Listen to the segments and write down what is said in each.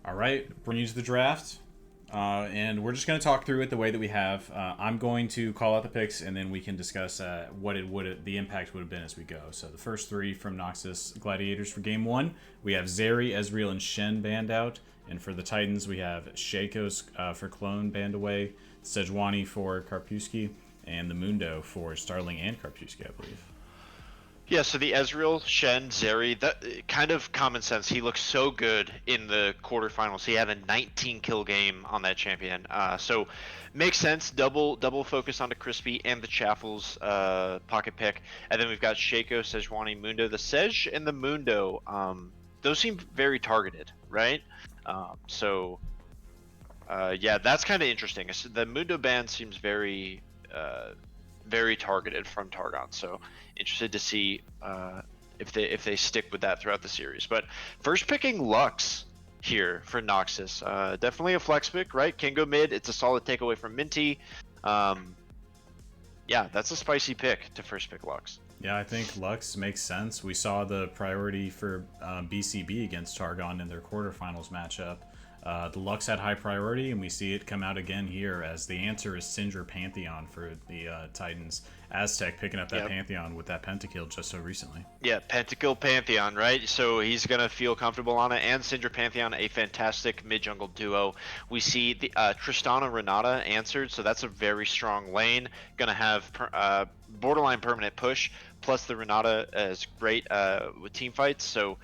All right, bring you to the draft, and we're just going to talk through it the way that we have. I'm going to call out the picks, and then we can discuss what it would the impact would have been as we go. So the first three from Noxus Gladiators for Game One, we have Zeri, Ezreal, and Shen banned out, and for the Titans we have Shakos for Clone banned away, Sejuani for Karpuski, and the Mundo for Starling and Karpuski, I believe. Yeah, so the Ezreal, Shen, Zeri, that kind of common sense. He looked so good in the quarterfinals. He had a 19 kill game on that champion. So makes sense. Double focus on the Crispy and the Chaffles pocket pick. And then we've got Shaco, Sejuani, Mundo. The Sej and the Mundo, those seem very targeted, right? So yeah, that's kind of interesting. The Mundo ban seems very targeted from Targon. So interested to see if they stick with that throughout the series. But first picking Lux here for Noxus, definitely a flex pick, right? Can go mid. It's a solid takeaway from Minty. Yeah, that's a spicy pick to first pick Lux. Yeah, I think Lux makes sense. We saw the priority for BCB against Targon in their quarterfinals matchup. The Lux had high priority, and we see it come out again here as the answer is Syndra Pantheon for the Titans. Aztec picking up that Pantheon with that pentakill just so recently. Yeah, pentakill Pantheon, right? So he's going to feel comfortable on it. And Syndra Pantheon, a fantastic mid-jungle duo. We see the Tristana Renata answered, so that's a very strong lane. Going to have borderline permanent push, plus the Renata is great with team fights. So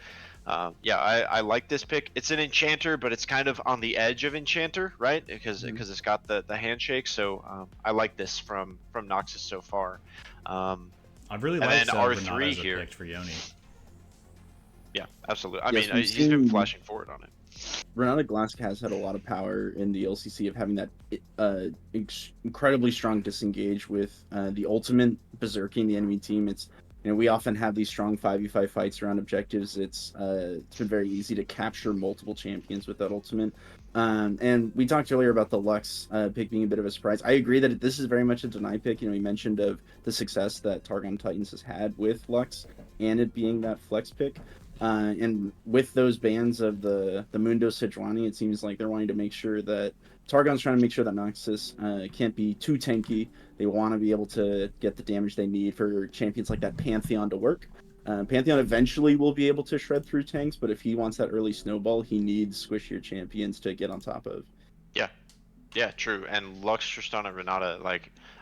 yeah, I like this pick. It's an enchanter, but it's kind of on the edge of enchanter, right? Because it's got the handshake. So I like this from Noxus so far. I really like R3 here pick for Yoni. Yeah, absolutely. I mean, he's been flashing forward on it. Renata Glask has had a lot of power in the LCC of having that incredibly strong disengage with the ultimate berserking the enemy team. It's we often have these strong 5v5 fights around objectives. It's been very easy to capture multiple champions with that ultimate. And we talked earlier about the Lux pick being a bit of a surprise. I agree that this is very much a deny pick. We mentioned of the success that Targon Titans has had with Lux and it being that flex pick. And with those bans of the Mundo Sejuani, it seems like they're wanting to make sure that Targon's trying to make sure that Noxus can't be too tanky. They want to be able to get the damage they need for champions like that Pantheon to work. Pantheon eventually will be able to shred through tanks, but if he wants that early snowball, he needs squishier champions to get on top of. Yeah, true. And Lux, Tristana, Renata,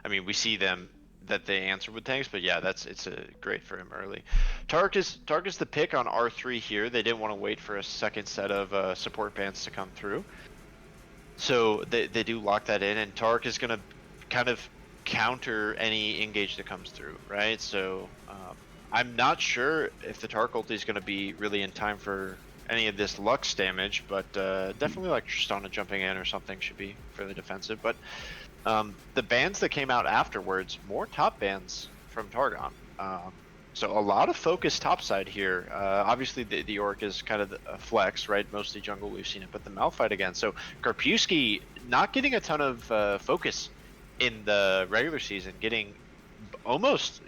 we see them that they answer with tanks, but yeah, it's a great for him early. Tark is the pick on R3 here. They didn't want to wait for a second set of support bans to come through. So they do lock that in, and Tark is going to kind of counter any engage that comes through, right? So I'm not sure if the Tark ulti is going to be really in time for any of this Lux damage, but definitely like Tristana jumping in or something should be fairly defensive. But the bans that came out afterwards, more top bans from Targon. So a lot of focus topside here. Obviously, the Orc is kind of a flex, right? Mostly jungle, we've seen it, but the Malphite again. So Karpuski not getting a ton of focus in the regular season, getting almost,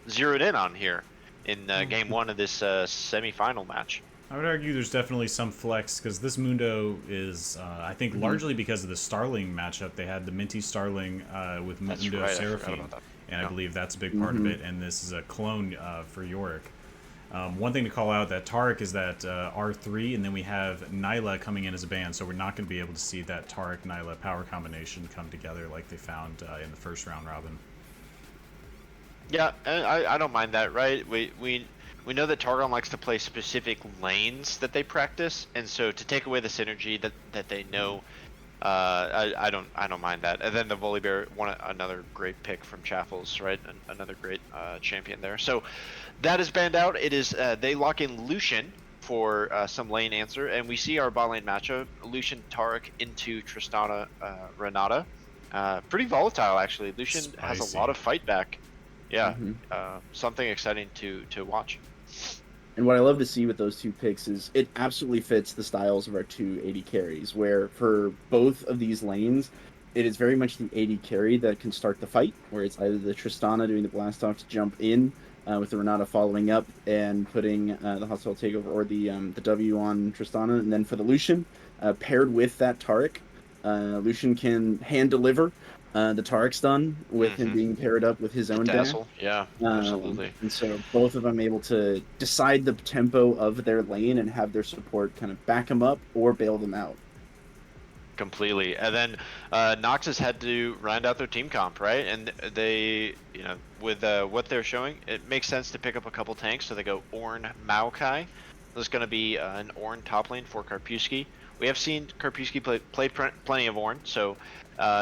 zeroed in on here in game one of this semi-final match. I would argue there's definitely some flex because this Mundo is, I think, largely because of the Starling matchup. They had the Minty Starling with Mundo Seraphine, and I believe that's a big part of it. And this is a clone for Yorick. One thing to call out that Taric is that R3, and then we have Nyla coming in as a ban, so we're not going to be able to see that Taric-Nyla power combination come together like they found in the first round robin. Yeah, I don't mind that, right? We know that Targon likes to play specific lanes that they practice, and so to take away the synergy that they know, I don't mind that. And then the Volibear, another great pick from Chaffles, right? Another great champion there. So that is banned out. It is they lock in Lucian for some lane answer, and we see our bot lane matchup: Lucian Taric into Tristana Renata. Pretty volatile actually. Lucian has a lot of fight back. Yeah, something exciting to watch. And what I love to see with those two picks is it absolutely fits the styles of our two AD carries, where for both of these lanes, it is very much the AD carry that can start the fight, where it's either the Tristana doing the blast off to jump in with the Renata following up and putting the hostile takeover or the W on Tristana, and then for the Lucian, paired with that Taric, Lucian can hand deliver the Taric stun with him being paired up with his own dazzle. Yeah, absolutely. and so both of them able to decide the tempo of their lane and have their support kind of back them up or bail them out. Completely. And then Noxus had to round out their team comp, right? And they, you know, with what they're showing, it makes sense to pick up a couple tanks. So they go Ornn, Maokai. There's going to be an Ornn top lane for Karpuski. We have seen Karpuski play plenty of Ornn, so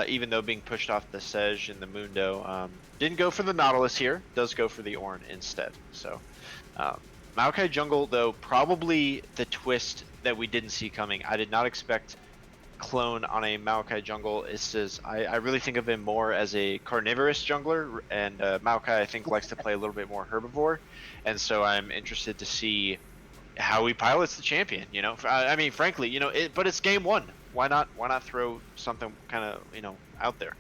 even though being pushed off the Sej and the Mundo, didn't go for the Nautilus here, does go for the Ornn instead. So Maokai jungle, though, probably the twist that we didn't see coming. I did not expect clone on a Maokai jungle. I really think of him more as a carnivorous jungler, and Maokai I think likes to play a little bit more herbivore, and so I'm interested to see how he pilots the champion. You know, I mean, frankly, you know, but it's game one. Why not throw something kind of, you know, out there?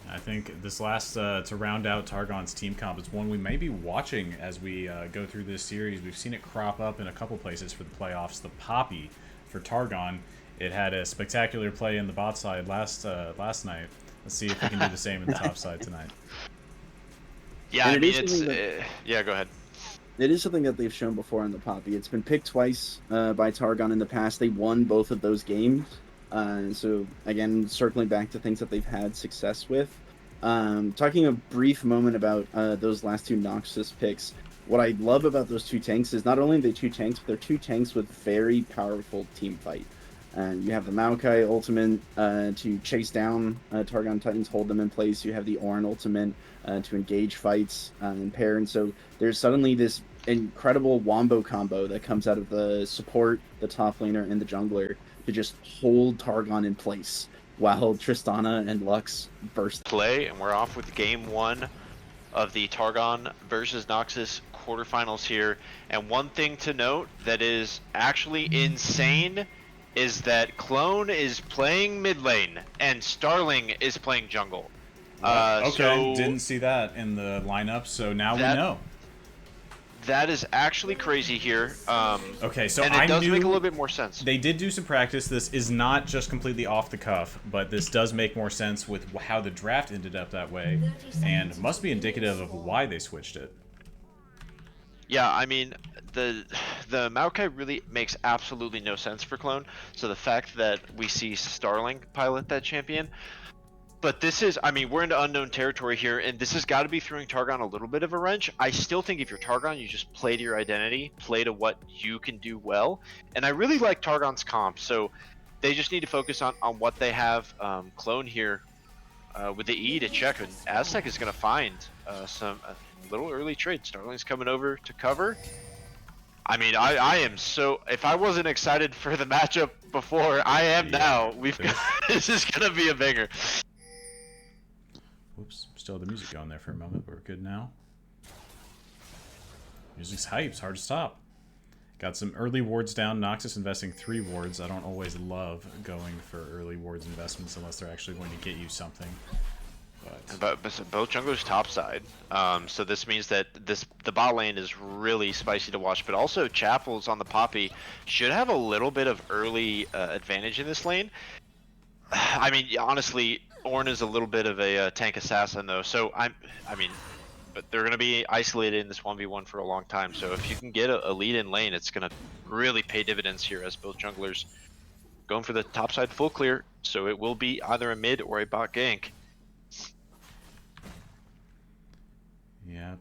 I think this last to round out Targon's team comp is one we may be watching as we go through this series. We've seen it crop up in a couple places for the playoffs. The Poppy for Targon. It had a spectacular play in the bot side last night. Let's see if we can do the same in the top side tonight. Yeah, I mean, it's yeah. Go ahead. It is something that they've shown before on the Poppy. It's been picked twice by Targon in the past. They won both of those games. So again, circling back to things that they've had success with. Talking a brief moment about those last two Noxus picks. What I love about those two tanks is not only are they two tanks, but they're two tanks with very powerful team fight. You have the Maokai ultimate to chase down Targon Titans, hold them in place. You have the Ornn ultimate to engage fights in pair. And so there's suddenly this incredible wombo combo that comes out of the support, the top laner, and the jungler to just hold Targon in place while Tristana and Lux burst. Play, and we're off with game one of the Targon versus Noxus quarterfinals here. And one thing to note that is actually insane is that Clone is playing mid lane and Starling is playing jungle. Okay, so didn't see that in the lineup, so now we know. That is actually crazy here. Okay, so and it does make a little bit more sense. They did do some practice. This is not just completely off the cuff, but this does make more sense with how the draft ended up that way, and must be indicative of why they switched it. Yeah, I mean, the Maokai really makes absolutely no sense for Clone. So the fact that we see Starling pilot that champion, but this is, I mean, we're into unknown territory here, and this has got to be throwing Targon a little bit of a wrench. I still think if you're Targon, you just play to your identity, play to what you can do well. And I really like Targon's comp, so they just need to focus on what they have. Clone here with the E to check, and Aztec is going to find some little early trade. Starling's coming over to cover. I mean, I am so, if I wasn't excited for the matchup before, I am now. This is going to be a banger. Whoops, still had the music going there for a moment. We're good now. Music's hype, it's hard to stop. Got some early wards down. Noxus investing 3 wards. I don't always love going for early wards investments unless they're actually going to get you something. But both junglers topside, so this means that the bot lane is really spicy to watch. But also Chapels on the Poppy should have a little bit of early advantage in this lane. I mean, honestly, Ornn is a little bit of a tank assassin though, so I mean, but they're going to be isolated in this 1v1 for a long time. So if you can get a lead in lane, it's going to really pay dividends here as both junglers going for the topside full clear. So it will be either a mid or a bot gank. Yep.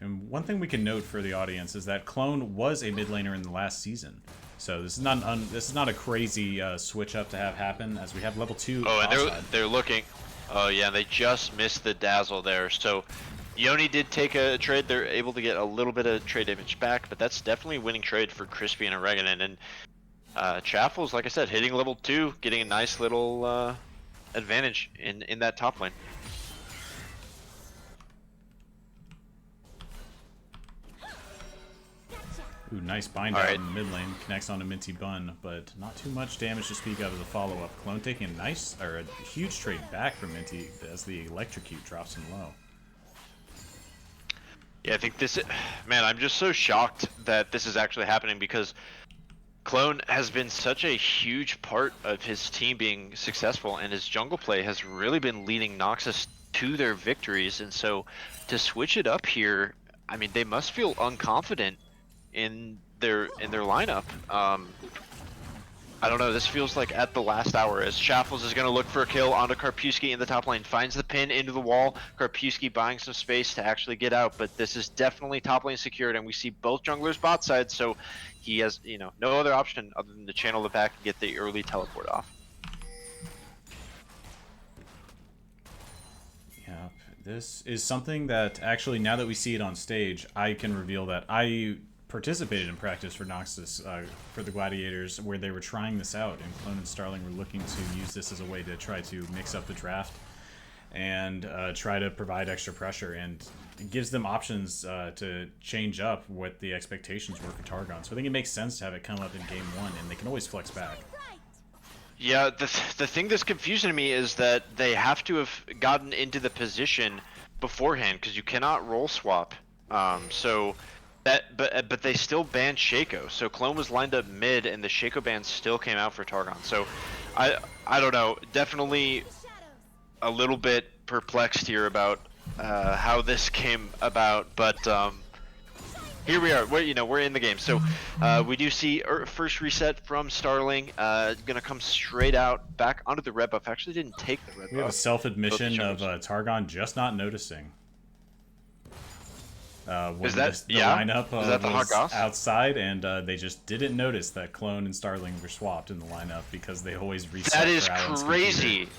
And one thing we can note for the audience is that Clone was a mid laner in the last season. So this is not a crazy switch up to have happen, as we have level 2. Oh, and they're looking. Oh yeah, they just missed the dazzle there. So Yoni did take a trade. They're able to get a little bit of trade damage back, but that's definitely a winning trade for Crispy and Oregon. And Chaffles, like I said, hitting level 2, getting a nice little advantage in that top lane. Ooh, nice bind out in the mid lane. Connects on a Minty Bun, but not too much damage to speak of as a follow-up. Clone taking a huge trade back from Minty as the Electrocute drops him low. Yeah, I think this, man, I'm just so shocked that this is actually happening because Clone has been such a huge part of his team being successful, and his jungle play has really been leading Noxus to their victories. And so to switch it up here, I mean, they must feel unconfident in their lineup. I don't know, this feels like at the last hour as Shaffles is going to look for a kill onto Karpewski in the top lane, finds the pin into the wall. Karpewski buying some space to actually get out, but this is definitely top lane secured, and we see both junglers bot side, so he has, you know, no other option other than to channel it back and get the early teleport off. Yeah, this is something that actually, now that we see it on stage, I can reveal that I participated in practice for Noxus for the Gladiators, where they were trying this out, and Clone and Starling were looking to use this as a way to try to mix up the draft and try to provide extra pressure, and it gives them options to change up what the expectations were for Targon. So I think it makes sense to have it come up in game 1, and they can always flex back. Yeah, the thing that's confusing to me is that they have to have gotten into the position beforehand, because you cannot roll swap. So that, but they still banned Shaco. So Clone was lined up mid, and the Shaco ban still came out for Targon. So I don't know. Definitely a little bit perplexed here about how this came about, but here we are. We're in the game. So we do see first reset from Starling. Gonna come straight out back onto the red buff. Actually, didn't take the red buff. We have a self-admission of Targon just not noticing. When is that the yeah? lineup Is that the hot was goss? outside, and they just didn't notice that Clone and Starling were swapped in the lineup because they always reset. That is for Alan's crazy. Computer.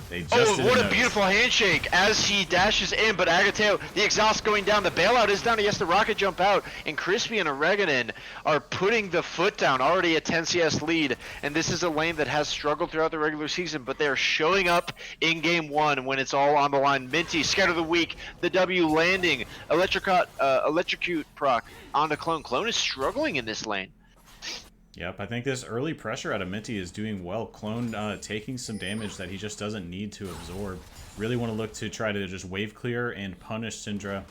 They just Oh, what a notice. beautiful handshake as he dashes in, but Agateo, the exhaust going down, the bailout is down, he has to rocket jump out, and Crispy and Oreganon are putting the foot down, already a 10 CS lead, and this is a lane that has struggled throughout the regular season, but they are showing up in game 1 when it's all on the line. Minty, Scatter the Weak, the W landing, Electrocute proc onto Clone. Clone is struggling in this lane. Yep, I think this early pressure out of Minty is doing well. Clone taking some damage that he just doesn't need to absorb. Really want to look to try to just wave clear and punish Syndra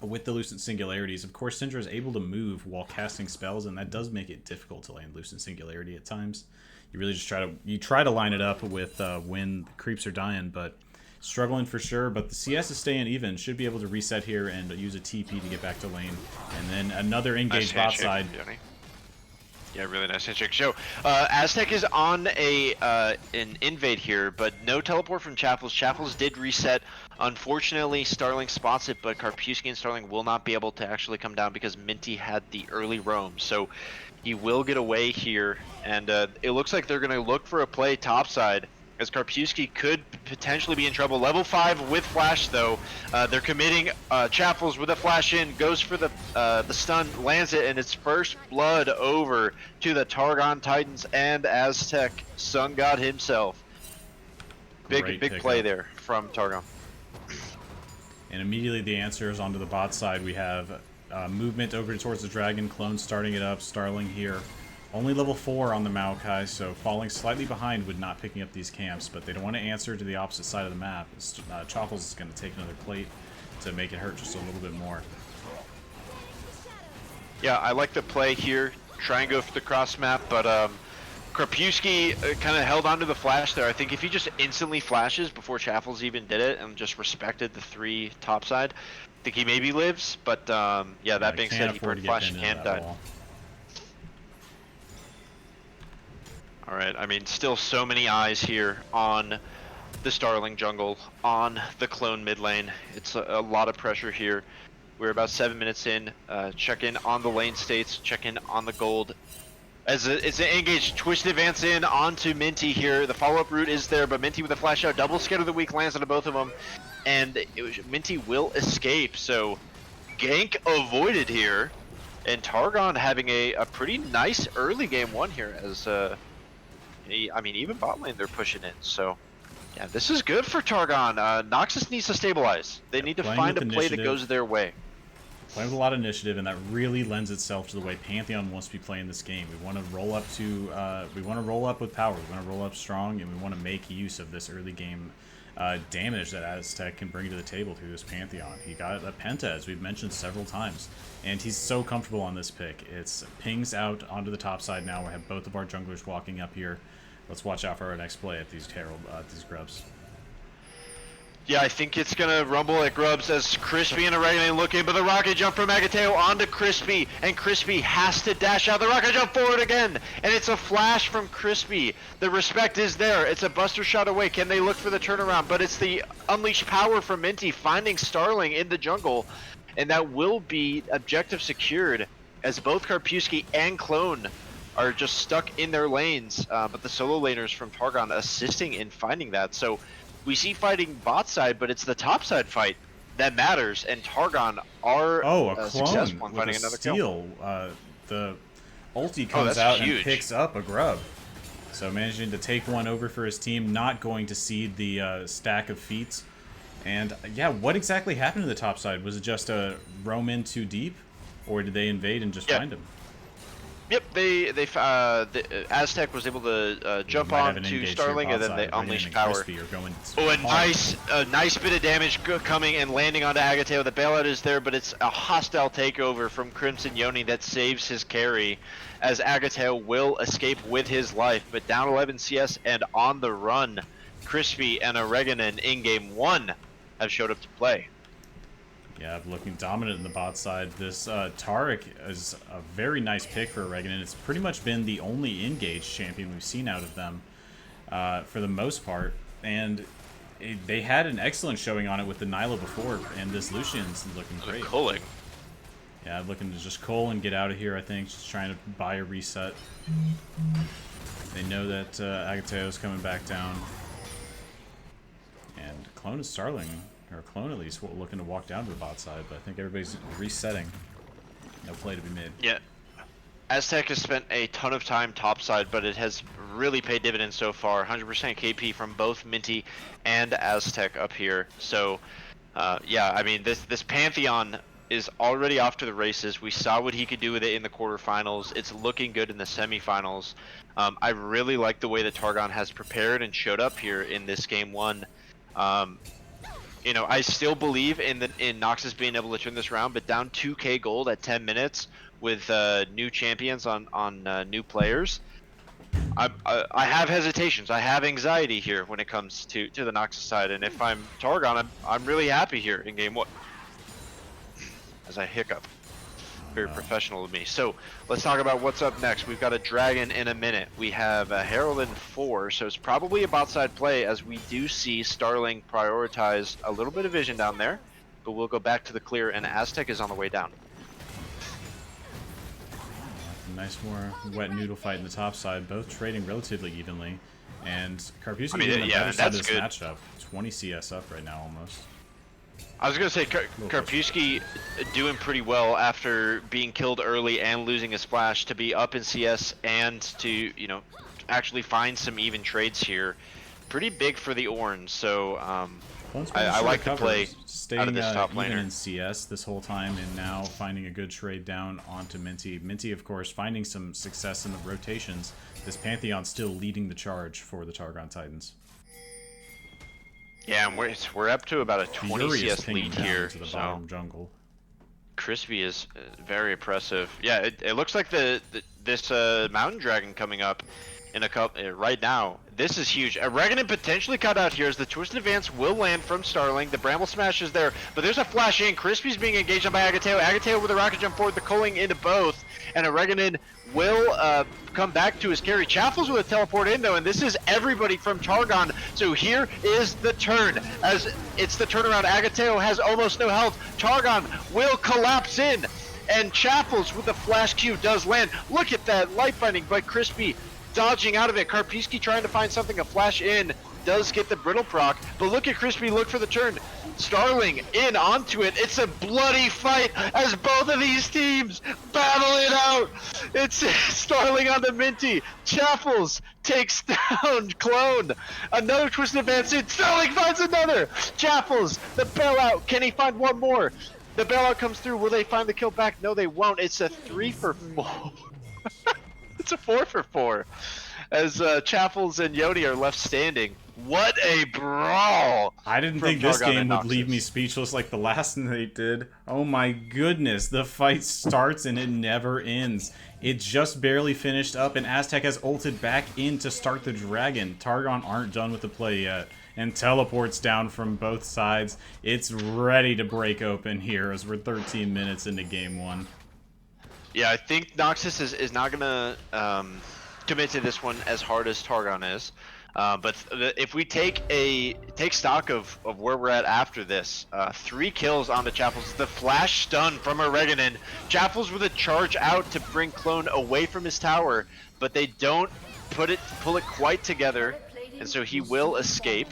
with the Lucent Singularities. Of course, Syndra is able to move while casting spells, and that does make it difficult to land Lucent Singularity at times. You really just try to line it up with when the creeps are dying, but struggling for sure. But the CS is staying even. Should be able to reset here and use a TP to get back to lane, and then another engaged bot side. Yeah, really nice handshake. So, Aztec is on an invade here, but no teleport from Chaffles. Chaffles did reset. Unfortunately, Starling spots it, but Karpewski and Starling will not be able to actually come down because Minty had the early roam. So he will get away here, and it looks like they're going to look for a play topside, as Karpewski could potentially be in trouble. Level 5 with flash, though. They're committing. Chaffles with a flash in, goes for the stun, lands it, and it's first blood over to the Targon Titans and Aztec Sun God himself. Big play there from Targon. And immediately the answer is onto the bot side. We have movement over towards the Dragon. Clone starting it up. Starling here. Only level 4 on the Maokai, so falling slightly behind with not picking up these camps, but they don't want to answer to the opposite side of the map. Chaffles is going to take another plate to make it hurt just a little bit more. Yeah, I like the play here. Try and go for the cross map, but Karpewski kind of held onto the flash there. I think if he just instantly flashes before Chaffles even did it and just respected the 3 topside, I think he maybe lives, but yeah, that being said, he burned flash and died. Alright, I mean, still so many eyes here on the Starling jungle, on the Clone mid lane. It's a lot of pressure here. We're about 7 minutes in. Check in on the lane states, check in on the gold. As it's an engage, twist advance in onto Minty here. The follow-up route is there, but Minty with a flash out, double Scatter the Weak lands onto both of them. And Minty will escape, so gank avoided here. And Targon having a pretty nice early game 1 here, as I mean, even bot lane they're pushing in, so yeah, this is good for Targon. Noxus needs to stabilize. They need to find a play that goes their way. Playing with a lot of initiative, and that really lends itself to the way Pantheon wants to be playing this game. We want to roll up with power. We want to roll up strong, and we want to make use of this early game damage that Aztec can bring to the table through this Pantheon. He got a Penta, as we've mentioned several times, and he's so comfortable on this pick. It's pings out onto the top side now. We have both of our junglers walking up here. Let's watch out for our next play at these these grubs. Yeah, I think it's gonna rumble at Grubs as Crispy and Oregano looking, but the rocket jump from Agateo onto Crispy, and Crispy has to dash out. The rocket jump forward again, and it's a flash from Crispy. The respect is there. It's a buster shot away. Can they look for the turnaround? But it's the unleashed power from Minty finding Starling in the jungle, and that will be objective secured as both Karpuski and Clone are just stuck in their lanes, but the solo laners from Targon assisting in finding that. So we see fighting bot side, but it's the top side fight that matters, and Targon are a successful clone in finding with a another steal. kill. The ulti comes that's out huge. and picks up a grub. So managing to take one over for his team, not going to cede the stack of feats. And yeah, what exactly happened to the top side? Was it just a roam in too deep, or did they invade and just find him? Yep, the Aztec was able to jump on to Starling, and then they unleashed power. Oh, a nice bit of damage coming and landing onto Agateo. The bailout is there, but it's a hostile takeover from Crimson Yoni that saves his carry, as Agateo will escape with his life. But down 11 CS and on the run, Crispy and Oreganon in game 1 have showed up to play. Yeah, looking dominant in the bot side. This Taric is a very nice pick for Oreganon. It's pretty much been the only engaged champion we've seen out of them for the most part. And they had an excellent showing on it with the Nyla before, and this Lucian's looking great. Culling. Yeah, looking to just cull and get out of here, I think. Just trying to buy a reset. They know that Agateo's coming back down. And Clone is Starling. Or Clone at least looking to walk down to the bot side, but I think everybody's resetting. No play to be made. Yeah. Aztec has spent a ton of time topside, but it has really paid dividends so far. 100% KP from both Minty and Aztec up here. So, yeah, I mean, this Pantheon is already off to the races. We saw what he could do with it in the quarterfinals. It's looking good in the semifinals. I really like the way that Targon has prepared and showed up here in this game 1. You know, I still believe in Noxus being able to turn this around, but down 2k gold at 10 minutes with new champions on new players, I have hesitations. I have anxiety here when it comes to the Noxus side, and if I'm Targon, I'm really happy here in game 1. As I hiccup. Very professional of me. So let's talk about what's up next. We've got a dragon in a minute. We have a Herald in 4, so it's probably a bot side play, as we do see Starling prioritize a little bit of vision down there, but we'll go back to the clear, and Aztec is on the way down. Nice more wet noodle fight in the top side, both trading relatively evenly, and Karpuski on the better side of this matchup. 20 CS up right now almost. I was going to say, Karpuski doing pretty well after being killed early and losing a splash to be up in CS and to, you know, actually find some even trades here. Pretty big for the Orns, so I like the play out of this top laner. Staying in CS this whole time and now finding a good trade down onto Minty. Minty, of course, finding some success in the rotations. This Pantheon still leading the charge for the Targon Titans. Yeah, and we're up to about a 20 CS lead here. To the bottom jungle. Crispy is very oppressive. Yeah, it looks like this mountain dragon coming up in a couple right now. This is huge. Oreganon potentially cut out here as the Twisted Advance will land from Starling. The Bramble Smash is there, but there's a flash in. Crispy's being engaged on by Agateo. Agateo with a rocket jump forward, the culling into both, and Oreganon will come back to his carry. Chaffles with a teleport in though, and this is everybody from Targon. So here is the turn, as it's the turnaround. Agateo has almost no health. Targon will collapse in, and Chaffles with the flash Q does land. Look at that light binding by Crispy, dodging out of it. Karpuski trying to find something. A flash in does get the brittle proc, but look at Crispy, look for the turn. Starling in onto it. It's a bloody fight as both of these teams battle it out. It's Starling on the Minty. Chaffles takes down Clone. Another Twisted Advance in. Starling finds another. Chaffles, the bailout. Can he find one more? The bailout comes through. Will they find the kill back? No, they won't. It's a 3 for 4. It's a 4 for 4. as Chaffles and Yodi are left standing. What a brawl! I didn't think this game would leave me speechless like the last night did. Oh my goodness, the fight starts and it never ends. It just barely finished up, and Aztec has ulted back in to start the dragon. Targon aren't done with the play yet, and teleports down from both sides. It's ready to break open here as we're 13 minutes into game 1. Yeah, I think Noxus is not gonna commit to this one as hard as Targon is. But if we take stock of where we're at after this, 3 kills on the Chaffles, the flash stun from Oreganon, Chaffles with a charge out to bring Clone away from his tower, but they don't pull it quite together, and so he will escape.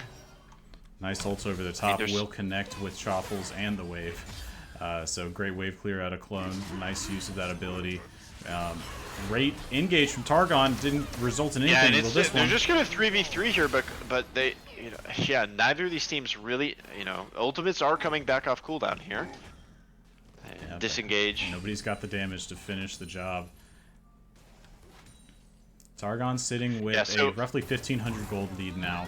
Nice ult over the top, will connect with Chaffles and the wave. So great wave clear out of Clone, nice use of that ability. Great engage from Targon, didn't result in anything. Yeah, and they're just gonna 3v3 here, but they, yeah, neither of these teams really, ultimates are coming back off cooldown here. Yeah, disengage. Nobody's got the damage to finish the job. Targon sitting with a roughly 1,500 gold lead now,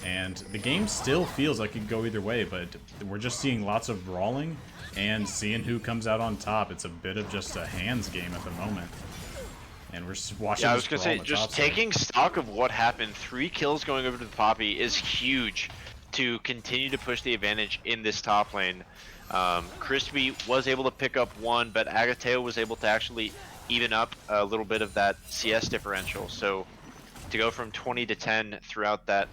and the game still feels like it could go either way, but we're just seeing lots of brawling and seeing who comes out on top. It's a bit of just a hands game at the moment. And we're just watching. Yeah, I was gonna say, just taking stock of what happened. 3 kills going over to the Poppy is huge to continue to push the advantage in this top lane. Crispy was able to pick up 1, but Agateo was able to actually even up a little bit of that CS differential. So to go from 20 to 10 throughout that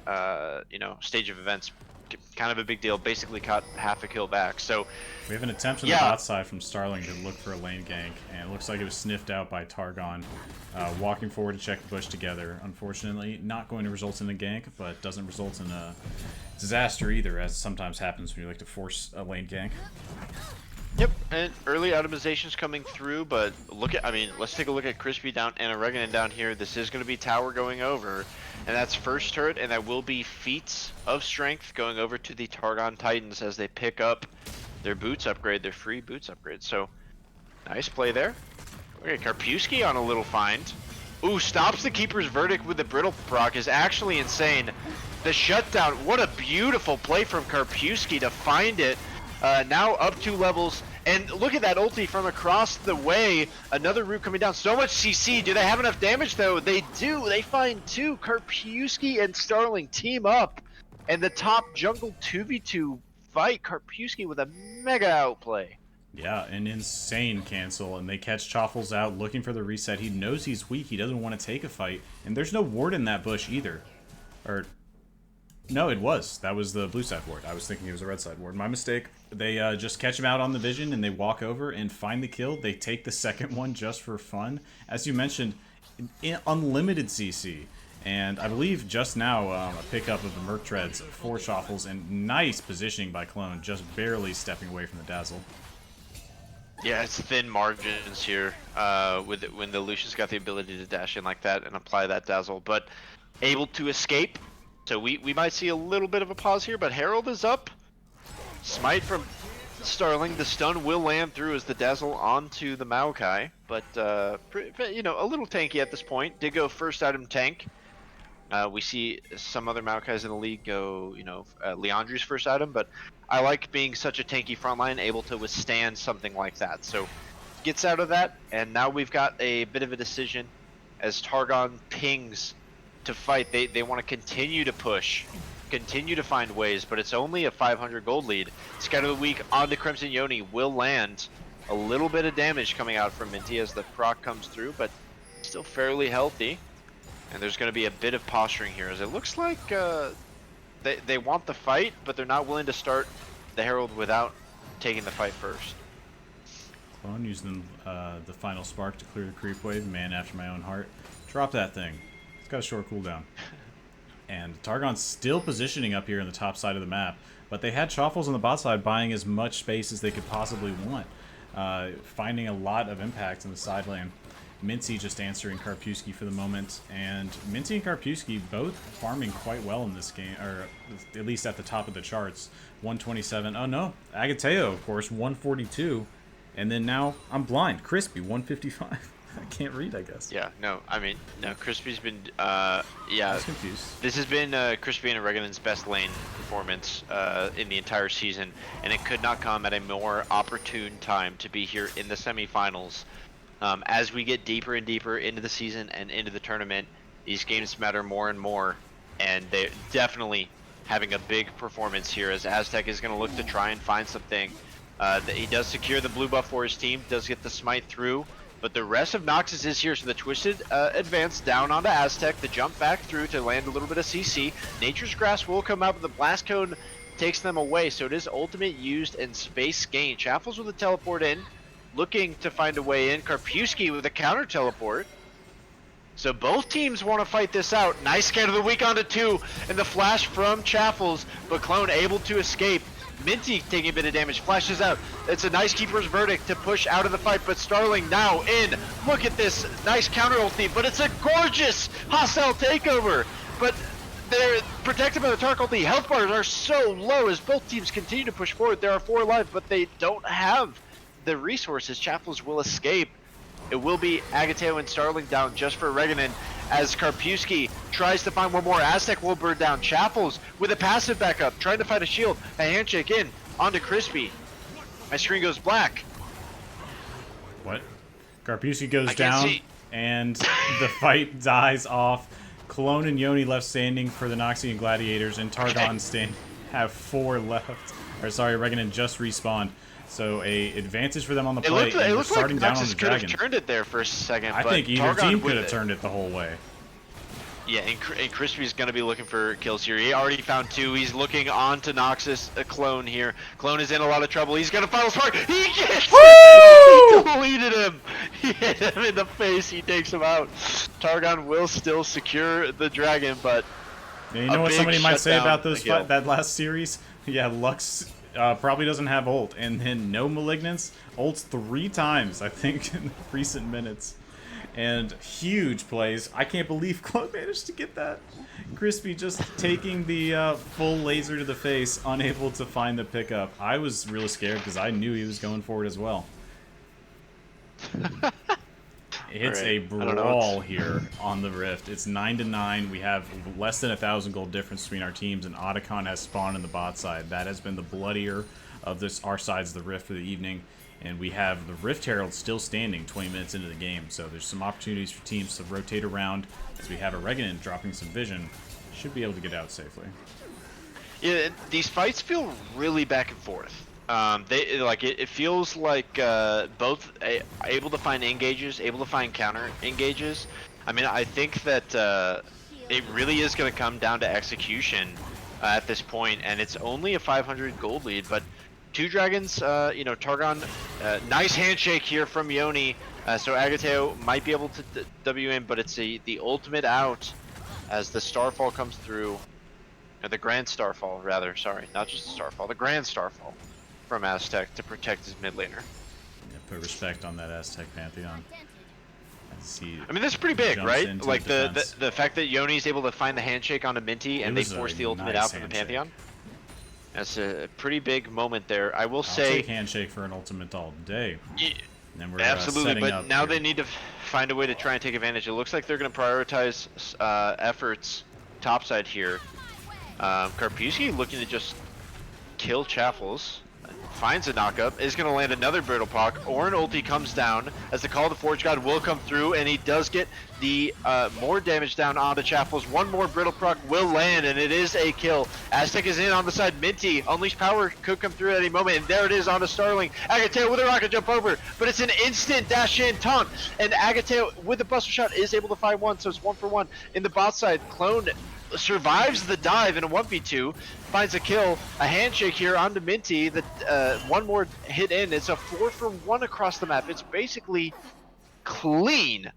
stage of events, kind of a big deal. Basically caught half a kill back. So we have an attempt on the bot side from Starling to look for a lane gank, and it looks like it was sniffed out by Targon. Walking forward to check the bush together. Unfortunately, not going to result in a gank, but doesn't result in a disaster either, as sometimes happens when you like to force a lane gank. Yep, and early atomizations coming through, but let's take a look at Crispy down and Oreganon down here. This is going to be tower going over, and that's first turret, and that will be feats of strength going over to the Targon Titans as they pick up their boots upgrade, their free boots upgrade. So, nice play there. Okay, Karpewski on a little find. Ooh, stops the Keeper's Verdict with the Brittle proc is actually insane. The shutdown, what a beautiful play from Karpewski to find it. Now up 2 levels, and look at that ulti from across the way. Another root coming down. So much CC. Do they have enough damage though? They do. They find 2. Karpewski and Starling team up, and the top jungle 2v2 fight. Karpewski with a mega outplay. Yeah, an insane cancel, and they catch Chaffles out looking for the reset. He knows he's weak. He doesn't want to take a fight, and there's no ward in that bush either. Or no, it was. That was the blue side ward. I was thinking it was a red side ward. My mistake. They just catch him out on the vision, and they walk over and find the kill. They take the second one just for fun. As you mentioned, unlimited CC. And I believe just now a pickup of the Merc Treads for Chaffles, and nice positioning by Clone, just barely stepping away from the Dazzle. Yeah, it's thin margins here when the Lucian's got the ability to dash in like that and apply that Dazzle, but able to escape. So we might see a little bit of a pause here, but Herald is up. Smite from Starling. The stun will land through as the Dazzle onto the Maokai, but a little tanky at this point. Did go first item tank. We see some other Maokais in the league go, Leandri's first item, but I like being such a tanky frontline, able to withstand something like that. So gets out of that, and now we've got a bit of a decision as Targon pings to fight. They want to continue to push, continue to find ways, but it's only a 500 gold lead. Scout of the Week on the Crimson Yoni will land. A little bit of damage coming out from Minty as the proc comes through, but still fairly healthy. And there's going to be a bit of posturing here, as it looks like they want the fight, but they're not willing to start the Herald without taking the fight first. Clone using the final spark to clear the creep wave. Man after my own heart. Drop that thing. It's got a short cooldown. And Targon's still positioning up here in the top side of the map, but they had Chaffles on the bot side buying as much space as they could possibly want, finding a lot of impact in the side lane. Minty just answering Karpewski for the moment, and Minty and Karpewski both farming quite well in this game, or at least at the top of the charts. 127. Oh no, Agateo, of course, 142, and then now I'm blind. Crispy, 155. I can't read, I guess. Yeah, no, I mean, no, Crispy's been, I yeah. was confused. This has been Crispy and Reganen's best lane performance in the entire season, and it could not come at a more opportune time to be here in the semifinals. As we get deeper and deeper into the season and into the tournament, these games matter more and more, and they're definitely having a big performance here as Aztec is going to look to try and find something. He does secure the blue buff for his team, does get the smite through, but the rest of Noxus is here, so the Twisted advance down onto Aztec, the jump back through to land a little bit of CC. Nature's Grasp will come out, but the Blast Cone takes them away, so it is ultimate used and space gain. Chaffles with a teleport in, looking to find a way in. Karpewski with a counter teleport. So both teams want to fight this out. Nice scan of the week onto 2, and the flash from Chaffles, but Clone able to escape. Minty taking a bit of damage, flashes out. It's a nice keeper's verdict to push out of the fight, but Starling now in. Look at this nice counter ulti, but it's a gorgeous hostile takeover. But they're protected by the Tark ulti. Health bars are so low as both teams continue to push forward. There are 4 alive, but they don't have the resources. Chaffles will escape. It will be Agateo and Starling down just for Reganen as Karpewski tries to find one more. Aztec will burn down. Chaffles with a passive backup, trying to find a shield. A handshake in, onto Crispy. My screen goes black. What? Karpewski goes down, and the fight dies off. Clone and Yoni left standing for the Noxian Gladiators, and Targon have 4 left. Or sorry, Reganen just respawned. So a advantage for them on the play. It looked starting like down on Noxus the could dragon. have turned it there for a second. I think either team could have turned it the whole way. Yeah, and Crispy's going to be looking for kills here. He already found 2. He's looking on to Noxus, a Clone here. Clone is in a lot of trouble. He's going to final spark. He gets it! He deleted him. He hit him in the face. He takes him out. Targon will still secure the dragon, but yeah, you know what somebody might say about that last series? Yeah, Lux probably doesn't have ult, and then no Malignance. Ults 3 times, I think, in recent minutes. And huge plays. I can't believe Clone managed to get that. Crispy just taking the full laser to the face, unable to find the pickup. I was really scared because I knew he was going for it as well. It's a brawl here on the Rift. It's 9-9. We have less than 1,000 gold difference between our teams, and Otacon has spawned in the bot side. That has been the bloodier of our sides of the Rift for the evening. And we have the Rift Herald still standing 20 minutes into the game. So there's some opportunities for teams to rotate around as we have a Reganen dropping some vision. Should be able to get out safely. Yeah, these fights feel really back and forth. It feels like both able to find engages, able to find counter engages. I mean, I think that it really is going to come down to execution at this point, and it's only a 500 gold lead, but 2 dragons, Targon, nice handshake here from Yoni, so Agateo might be able to W in, but it's the ultimate out as the Starfall comes through, or the Grand Starfall, rather, sorry, not just the Starfall, the Grand Starfall from Aztec to protect his mid laner. Yeah, put respect on that Aztec Pantheon. I mean, that's pretty big, right? Like the fact that Yoni's able to find the handshake onto Minty and they force the ultimate out from the Pantheon. That's a pretty big moment there. I will say. I'll take handshake for an ultimate all day. Yeah, and we're, absolutely, but now here. they need to find a way to try and take advantage. It looks like they're going to prioritize efforts topside here. Karpewski looking to just kill Chaffles. Finds a knockup, is going to land another Brittle Proc. Orin ulti comes down as the Call of the Forge God will come through, and he does get the more damage down onto Chaffles. One more Brittle Proc will land, and it is a kill. Aztec is in on the side. Minty, Unleashed Power could come through at any moment, and there it is onto Starling. Agateo with a rocket jump over, but it's an instant dash in taunt, and Agateo with the Buster Shot is able to find one, so it's 1 for 1. In the bot side, Clone survives the dive in a 1v2, finds a kill, a handshake here onto Minty, that one more hit in. It's a 4 for 1 across the map. It's basically clean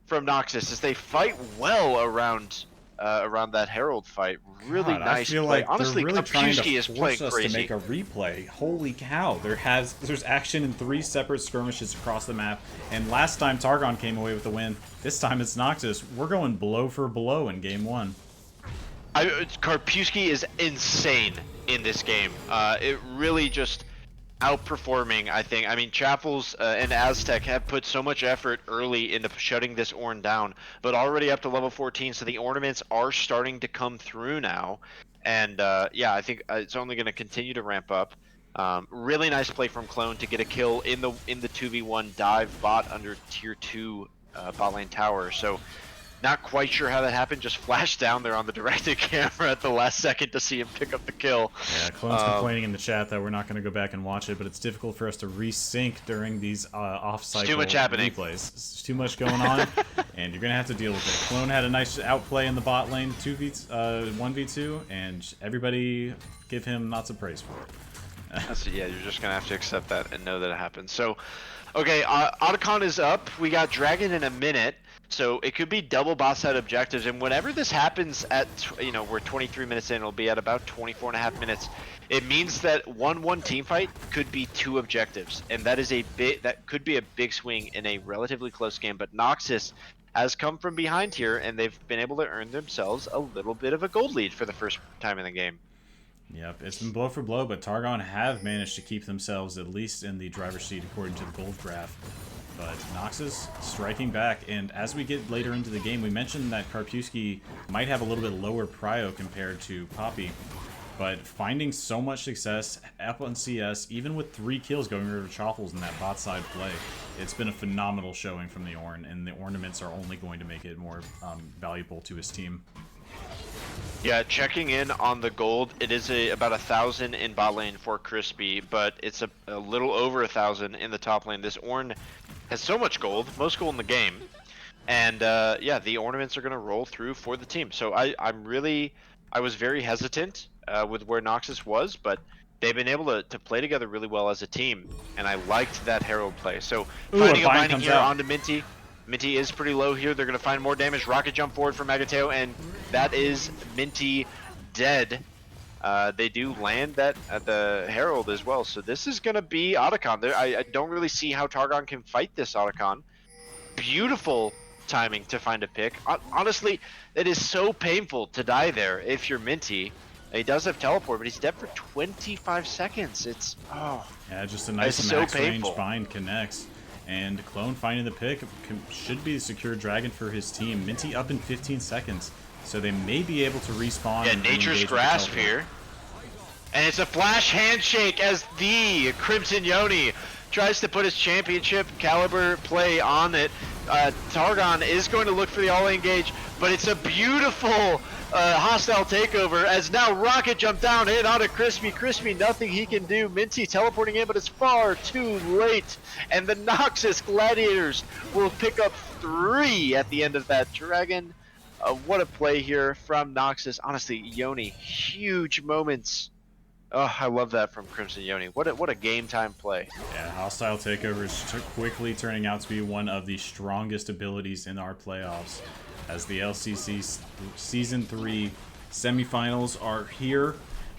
from Noxus as they fight well around that Herald fight. Really nice I feel play. like Honestly, they're really trying to is force playing us crazy. to make a replay. Holy cow! There's action in 3 separate skirmishes across the map, and last time Targon came away with the win. This time it's Noxus. We're going blow for blow in game 1. Karpewski is insane in this game. It really just outperforming, I think. I mean, Chapels and Aztec have put so much effort early into shutting this Ornn down, but already up to level 14, so the ornaments are starting to come through now. And yeah, I think it's only going to continue to ramp up. Really nice play from Clone to get a kill in the 2v1 dive bot under tier 2 bot lane tower. So not quite sure how that happened, just flashed down there on the directed camera at the last second to see him pick up the kill. Yeah, Clone's complaining in the chat that we're not going to go back and watch it, but it's difficult for us to resync during these off-cycle too much happening. replays. There's too much going on, and you're going to have to deal with it. Clone had a nice outplay in the bot lane, 1v2, and everybody give him lots of praise for it. Yeah, you're just going to have to accept that and know that it happened. So, okay, Otacon is up. We got Dragon in a minute. So it could be double boss side objectives, and whenever this happens at, you know, we're 23 minutes in, it'll be at about 24.5 minutes. It means that 1-1 team fight could be 2 objectives, and that is that could be a big swing in a relatively close game. But Noxus has come from behind here, and they've been able to earn themselves a little bit of a gold lead for the first time in the game. Yep, it's been blow for blow, but Targon have managed to keep themselves at least in the driver's seat according to the gold graph. But Noxus striking back, and as we get later into the game, we mentioned that Karpiewski might have a little bit lower prio compared to Poppy, but finding so much success up on CS, even with 3 kills going over Choffles in that bot side play, it's been a phenomenal showing from the Ornn, and the ornaments are only going to make it more valuable to his team. Yeah, checking in on the gold, it is about 1,000 in bot lane for Crispy, but it's a little over 1,000 in the top lane. This Ornn has so much gold, most gold in the game, and yeah, the ornaments are going to roll through for the team. So I was very hesitant with where Noxus was, but they've been able to play together really well as a team, and I liked that Herald play. So finding a binding here onto Minty. Minty is pretty low here. They're going to find more damage. Rocket jump forward from Agateo, and that is Minty dead. They do land that at the Herald as well. So this is going to be Otacon. I don't really see how Targon can fight this Otacon. Beautiful timing to find a pick. Honestly, it is so painful to die there if you're Minty. He does have teleport, but he's dead for 25 seconds. It's, oh. Yeah, just a nice max range bind connects. And Clone finding the pick should be the secure dragon for his team. Minty up in 15 seconds, so they may be able to respawn. Yeah, Nature's Grasp here. And it's a flash handshake as the Crimson Yoni tries to put his championship caliber play on it. Targon is going to look for the all engage, but it's a beautiful hostile takeover as now Rocket jump down in onto Crispy. Crispy, nothing he can do. Minty teleporting in, but it's far too late. And the Noxus Gladiators will pick up 3 at the end of that dragon. What a play here from Noxus. Honestly, Yoni, huge moments. Oh, I love that from Crimson Yoni. What a game time play. Yeah, hostile takeovers quickly turning out to be one of the strongest abilities in our playoffs. As the LCC Season 3 semifinals are here.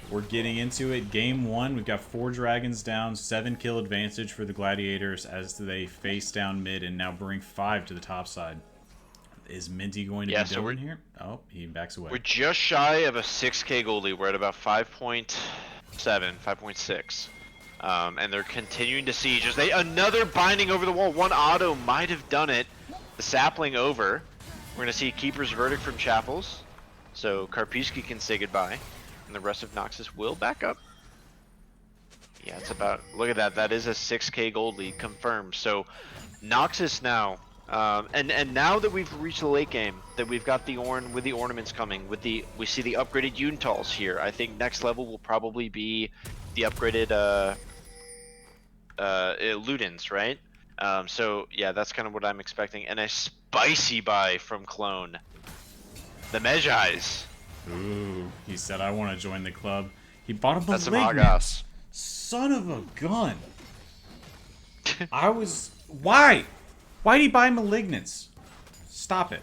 We're getting into it. Game 1, we've got 4 dragons down, 7 kill advantage for the Gladiators as they face down mid and now bring 5 to the top side. Is Minty going to be doing here? Oh, he backs away. We're just shy of a 6k gold lead. We're at about 5.7, 5.6. And they're continuing to siege. Another binding over the wall. One auto might have done it. The sapling over. We're going to see Keeper's Verdict from Chapels. So Karpiewski can say goodbye. And the rest of Noxus will back up. Yeah, it's about... Look at that. That is a 6k gold lead confirmed. So Noxus now... and now that we've reached the late game, that we've got the Ornn with the ornaments coming, we see the upgraded Yuntals here. I think next level will probably be the upgraded Ludens, right? So yeah, that's kind of what I'm expecting. And a spicy buy from Clone. The Mejais. Ooh, he said I want to join the club. He bought a That's Malignant. Son of a gun. Why? Why'd he buy Malignants? Stop it.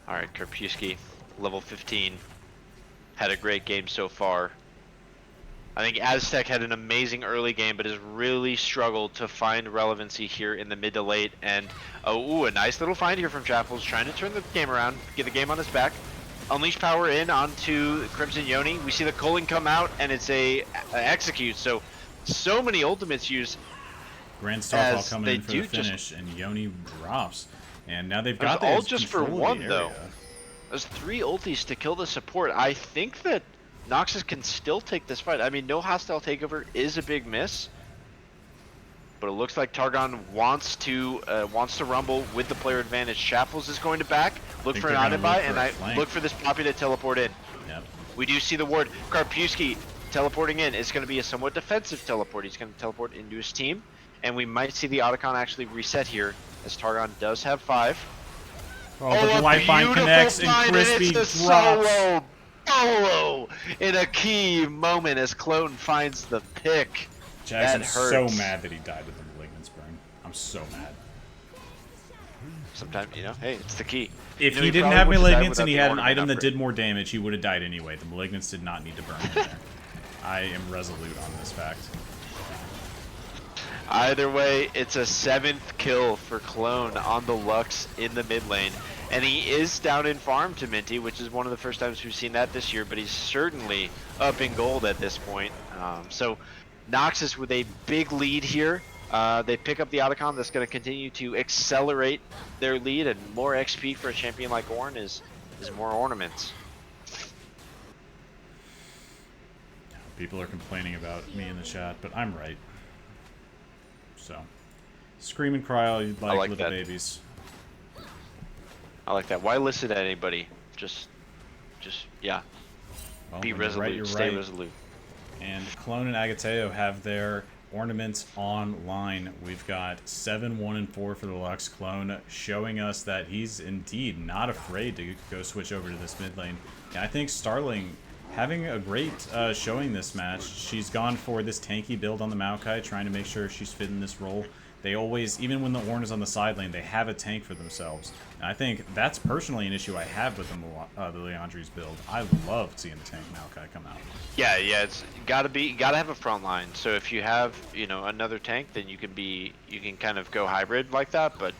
Alright, Karpiewski, level 15. Had a great game so far. I think Aztec had an amazing early game, but has really struggled to find relevancy here in the mid to late. And, a nice little find here from Chapels, trying to turn the game around, get the game on his back. Unleash power in onto Crimson Yoni. We see the culling come out, and it's a execute. So many ultimates used. Grand Starfall coming in for the finish, and Yoni drops. And now they've got all just for one, though. Area. There's 3 ultis to kill the support. I think that Noxus can still take this fight. I mean, no hostile takeover is a big miss. But it looks like Targon wants to rumble with the player advantage. Shaffles is going to back, look for an item buy, and look for this Poppy to teleport in. Yep. We do see the ward. Karpuski teleporting in. It's going to be a somewhat defensive teleport. He's going to teleport into his team. And we might see the Otacon actually reset here, as Targon does have 5. Oh, but the Lifeline connects, and Crispy drops. Solo in a key moment as Clone finds the pick. Jackson's so mad that he died with the Malignance burn. I'm so mad. Sometimes, hey, it's the key. If he didn't have Malignance and he had an item that did more damage, he would have died anyway. The Malignance did not need to burn him there. I am resolute on this fact. Either way, it's a 7th kill for Clone on the Lux in the mid lane. And he is down in farm to Minty, which is one of the first times we've seen that this year, but he's certainly up in gold at this point. So Noxus with a big lead here. They pick up the Otacon. That's going to continue to accelerate their lead, and more XP for a champion like Ornn is more ornaments. People are complaining about me in the chat, but I'm right. So, scream and cry all you'd like little babies. I like that. Why listen to anybody? Just yeah. Well, be resolute. Right, Stay resolute. And Clone and Agateo have their ornaments online. We've got 7, 1, and 4 for the Lux. Clone showing us that he's indeed not afraid to go switch over to this mid lane. And I think Starling having a great showing this match. She's gone for this tanky build on the Maokai, trying to make sure she's fit in this role. They always, even when the Ornn is on the side lane, they have a tank for themselves. And I think that's personally an issue I have with the Leandri's build. I love seeing the tank Maokai come out. Yeah, it's gotta have a front line. So if you have, another tank, then you can kind of go hybrid like that. But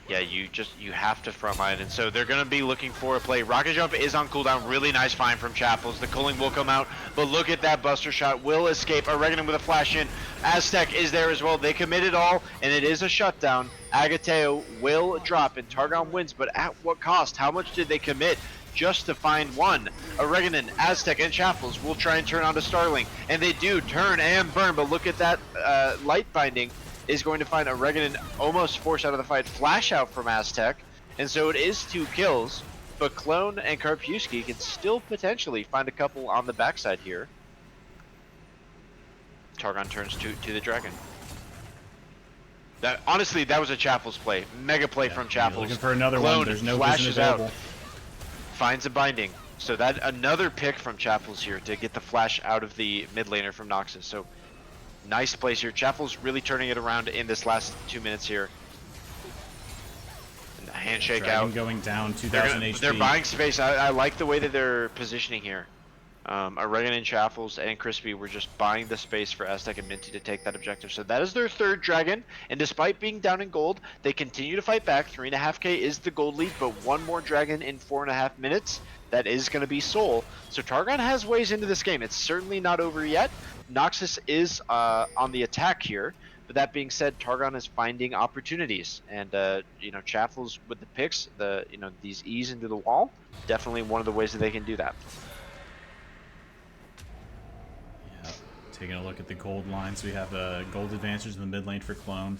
yeah, you have to frontline, and so they're gonna be looking for a play. Rocket Jump is on cooldown, really nice find from Chappels. The culling will come out, but look at that Buster Shot, will escape. Oregano with a flash in. Aztec is there as well. They commit it all, and it is a shutdown. Agateo will drop, and Targon wins, but at what cost? How much did they commit just to find one? Oregano, Aztec, and Chappels will try and turn onto Starling, and they do turn and burn, but look at that light binding. Is going to find Oregano almost forced out of the fight. Flash out from Aztec, and so it is 2 kills, but Clone and Karpuski can still potentially find a couple on the backside here. Targon turns to the Dragon. Honestly, that was a Chaffles play. Mega play from Chaffles. Looking for another Clone one. There's no flashes vision available. out. Finds a binding. So that another pick from Chaffles here to get the flash out of the mid laner from Noxus. So nice plays here. Chaffles really turning it around in this last 2 minutes here. And the handshake Dragon out. Going down 2,000 HP. They're buying space. I like the way that they're positioning here. Oregano and Chaffles and Crispy were just buying the space for Aztec and Minty to take that objective. So that is their 3rd dragon, and despite being down in gold, they continue to fight back. 3.5k is the gold lead, but 1 more dragon in 4.5 minutes. That is going to be Soul. So Targon has ways into this game. It's certainly not over yet. Noxus is on the attack here, but that being said, Targon is finding opportunities, and Chaffles with the picks, these E's into the wall, definitely one of the ways that they can do that. Yeah, taking a look at the gold lines, we have a gold advantage in the mid lane for Clone.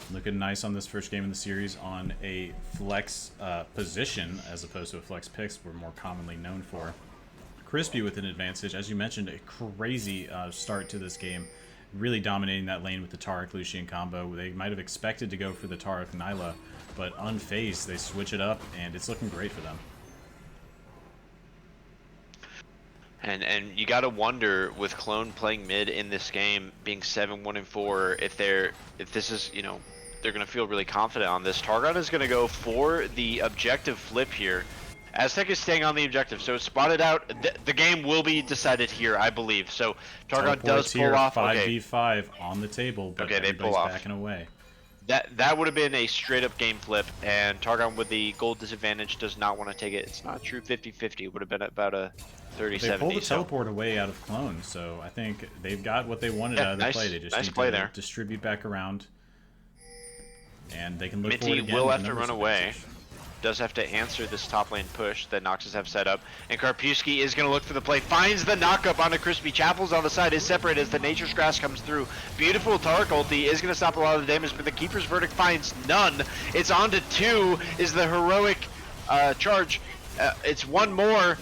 Looking nice on this first game in the series on a flex position as opposed to a flex picks we're more commonly known for. Crispy with an advantage, as you mentioned, a crazy start to this game, really dominating that lane with the Taric Lucian combo. They might have expected to go for the Taric Nyla, but unfazed, they switch it up, and it's looking great for them. And you gotta wonder, with Clone playing mid in this game, being 7, 1, and 4, if this is they're gonna feel really confident on this. Targon is gonna go for the objective flip here. Aztec is staying on the objective, so it's spotted out. The game will be decided here, I believe. So Targon does pull off. 5v5 on the table, but okay, they pull off. Backing away. That would have been a straight up game flip, and Targon with the gold disadvantage does not want to take it. It's not a true 50-50. It would have been about a 30-70. They pulled the teleport away out of clone, so I think they've got what they wanted out of the play. They just need to distribute back around, and they can look forward again. Will have to run away. Does have to answer this top lane push that Noxus have set up, and Karpiewski is going to look for the play, finds the knockup onto Crispy. Chapels on the side is separate as the Nature's Grass comes through. Beautiful Tark ulti is going to stop a lot of the damage, but the Keeper's Verdict finds none. It's on to 2 is the heroic charge. It's one more.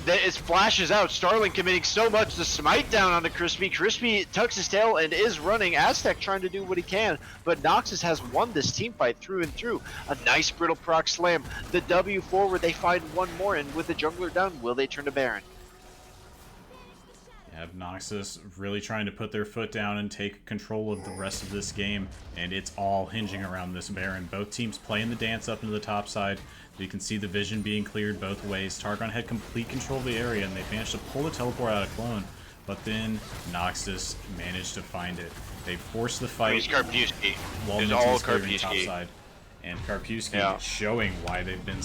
It flashes out. Starling committing so much. The smite down onto Crispy. Crispy tucks his tail and is running. Aztec trying to do what he can, but Noxus has won this team fight through and through. A nice brittle proc slam. The W forward. They find one more, and with the jungler down, will they turn to Baron? You have Noxus really trying to put their foot down and take control of the rest of this game, and it's all hinging around this Baron. Both teams playing the dance up into the top side. You can see the vision being cleared both ways. Targon had complete control of the area, and they managed to pull the teleport out of clone, but then Noxus managed to find it. They forced the fight. It's Karpiewski. It's all Karpiewski. And Karpiewski showing why they've been